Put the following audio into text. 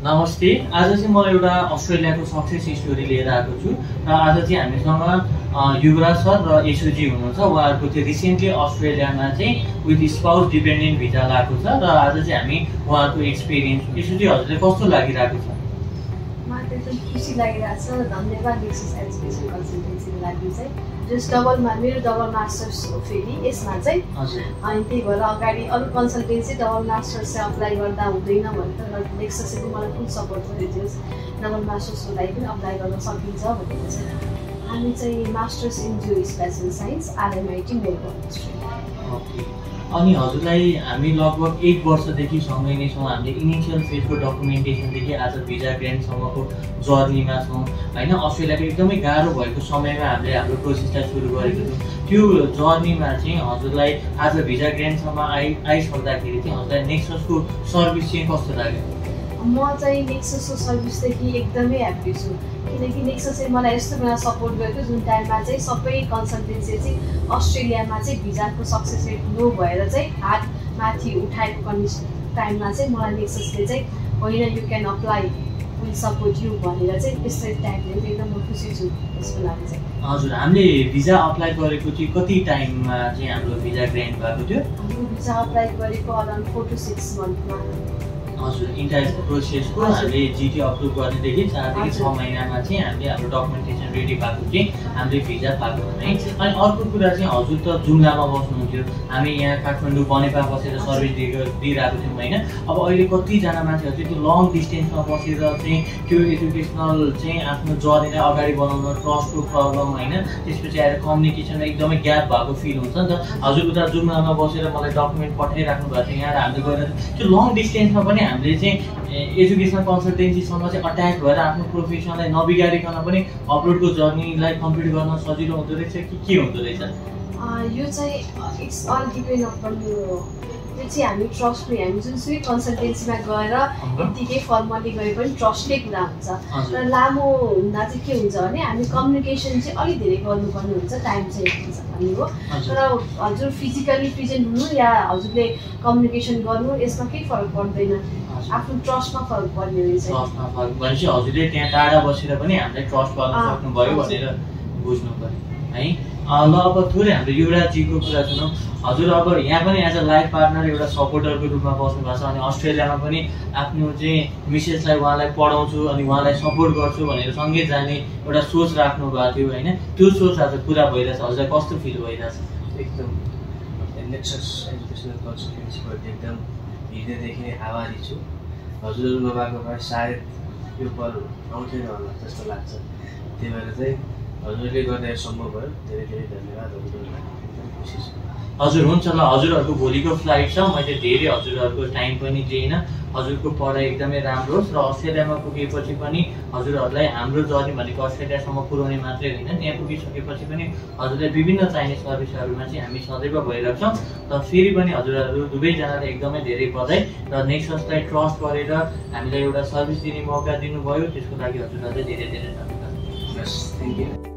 नमस्ते। आज चाहिँ म एउटा अस्ट्रेलियाको सक्सेस स्टोरी लिएर आएको छु र आज चाहिँ हामीसँग युवराज सर र यशुजी हुनुहुन्छ। उहाँहरूको चाहिँ रिसेन्टली अस्ट्रेलियामा चाहिँ विथ स्पाउस डिपेन्डेन्ट भिजा लागेको छ र आज चाहिँ हामी उहाँहरूको एक्सपिरियन्स यशुजी हजुरले कस्तो लागिरहेको छ? मलाई एकदम खुसी लागिरहेछ। धन्यवाद नेक्सस एजुकेसन कन्सल्टेन्सीको लागि चाहिँ जस डबलमा मेरो डबल मास्टर्स हो फेरि यसमा चाहिँ अनि त्यही भएर अगाडि अरू कन्सल्टेन्सी डबल मास्टर्स चाहिँ अप्लाई गर्दा हुँदैन भनेर नेक्ससले मलाई फुल सपोर्ट गरेको थियो। डबल मास्टर्सको लागि पनि अप्लाई गर्न सकिन्छ भनेर चाहिँ हामी चाहिँ masters in geospatial science RMIT Melbourne Australia. अनि हजुरलाई हामी लगभग 1 वर्षदेखि सँगै नै छौँ। हामीले इनिसियल फेजको डकुमेन्टेसनदेखि आज भिजा ग्रान्टसम्मको जर्नीमा छौँ होइन। अस्ट्रेलियाको एकदमै गाह्रो भएको समयमा हामीले हाम्रो प्रोसेसलाई सुरु गरेको थियौँ। त्यो जर्नीमा चाहिँ हजुरलाई आज भिजा ग्रान्टसम्म आइसक्दाखेरि चाहिँ हजुरलाई नेक्ससको सर्भिस चाहिँ कस्तो लाग्यो? म चाहिँ नेक्ससको सर्भिसदेखि एकदमै ह्याप्पी छु, किनकि नेक्ससले मलाई यस्तो बेला सपोर्ट गरेको जुन टाइममा चाहिँ सबै कन्सल्टेन्सी चाहिँ अस्ट्रेलियामा चाहिँ भिजाको सक्सेस रेट लो भएर चाहिँ हात माथि उठाएको कन्डिसन टाइममा चाहिँ मलाई नेक्ससले चाहिँ होइन you can apply will support you भनेर चाहिँ त्यस्तो टाइमले पनि एकदम म खुसी छु त्यसको लागि चाहिँ। हजुर, हामीले भिजा अप्लाई गरेको चाहिँ कति टाइममा चाहिँ हाम्रो भिजा ग्रान्ट भएको थियो? हाम्रो भिजा अप्लाई गरेको अराउन्ड 4 to 6 मन्थमा। हजुर, इन्टायर प्रोसेसको हामीले जिटी अप्रुभ गर्नेदेखि 4 देखि 6 महिनामा चाहिँ हामीले हाम्रो डकुमेन्टेसन रेडी भएको चाहिँ हामीले भिजा पाएको है। अनि अर्को कुरा चाहिँ हजुर त जुम्लामा बस्नुहुन्थ्यो, हामी यहाँ काठमाडौँ बनेपा बसेर सर्भिस दिइरहेको थियौँ होइन। अब अहिले कतिजना मान्छेहरू चाहिँ त्यो लङ डिस्टेन्समा बसेर चाहिँ त्यो एजुकेसनल चाहिँ आफ्नो जर्नीलाई अगाडि बढाउन ट्रस्टको प्रब्लम होइन, त्यसपछि आएर कम्युनिकेसनमा एकदमै ग्याप भएको फिल हुन्छ नि त। हजुर उता जुम्लामा बसेर मलाई डकुमेन्ट पठाइराख्नु भएको थियो, यहाँ हामीले गएर त्यो लङ डिस्टेन्समा पनि हामीले चाहिँ एजुकेसनल कन्सल्टेन्सीसँग चाहिँ अट्याच भएर आफ्नो प्रोफेसनलाई नबिगारिकन पनि अपलोडको जर्नीलाई कम्प्लिट गर्न सजिलो हुँदो रहेछ कि के हुँदो रहेछ? यो चाहिँ इट्स अल डिपेन्ड अपन यो चाहिँ हामी ट्रस्टले हामी जुनसुकै कन्सल्टेन्सीमा गएर यत्तिकै फर्मली गए पनि ट्रस्टकै कुरा हुन्छ। र लामो हुँदा चाहिँ के हुन्छ भने हामी कम्युनिकेसन चाहिँ अलिक धेरै गर्नुपर्ने हुन्छ, टाइम चाहिँ हुन्छ भन्ने हो। तर हजुर फिजिकली प्रेजेन्ट हुनु या हजुरले कम्युनिकेसन गर्नु यसमा केही फरक पर्दैन, आफ्नो ट्रस्टमा फरक पर्ने रहेछ। ट्रस्टमा फरक भनेपछि हजुरले त्यहाँ टाढा बसेर पनि हामीलाई ट्रस्ट गर्न सक्नुभयो भनेर बुझ्नु पर्यो है। ल अब थोरै हाम्रो युवराजजीको कुरा सुनौँ। हजुर अब यहाँ पनि एज अ लाइफ पार्टनर एउटा सपोर्टरको रूपमा बस्नु भएको छ अनि अस्ट्रेलियामा पनि आफ्नो चाहिँ मिसेसलाई उहाँलाई पढाउँछु अनि उहाँलाई सपोर्ट गर्छु भनेर सँगै जाने एउटा सोच राख्नु भएको थियो होइन। त्यो सोच आज पुरा भइरहेछ, हजुरलाई कस्तो फिल भइरहेछ? एकदम नेक्सस एजुकेसनल कन्सल्टेन्सीबाट एकदम हृदयदेखि नै आभारी छु। हजुरहरू नभएको भए सायद यो पल आउँथेन होला जस्तो लाग्छ। त्यही भएर चाहिँ हजुरले गर्दा सम्भव भयो, धेरै धेरै धन्यवाद हजुरहरूलाई, एकदम खुसी छु। हजुर हुन्छ ल, हजुरहरूको भोलिको फ्लाइट छ, मैले धेरै हजुरहरूको टाइम पनि दिइनँ। हजुरको पढाइ एकदमै राम्रो होस् र अस्ट्रेलियामा पुगेपछि पनि हजुरहरूलाई हाम्रो जर्नी भनेको अस्ट्रेलियासम्म पुर्याउने मात्रै होइन, त्यहाँ पुगिसकेपछि पनि हजुरलाई विभिन्न चाहिने सर्भिसहरूमा चाहिँ हामी सदैव भइरहेछौँ। र फेरि पनि हजुरहरू दुवैजनालाई एकदमै धेरै बधाई र नेक्ससलाई ट्रस्ट गरेर हामीलाई एउटा सर्भिस दिने मौका दिनुभयो, त्यसको लागि हजुरहरूलाई धेरै धेरै धन्यवाद। Thank you.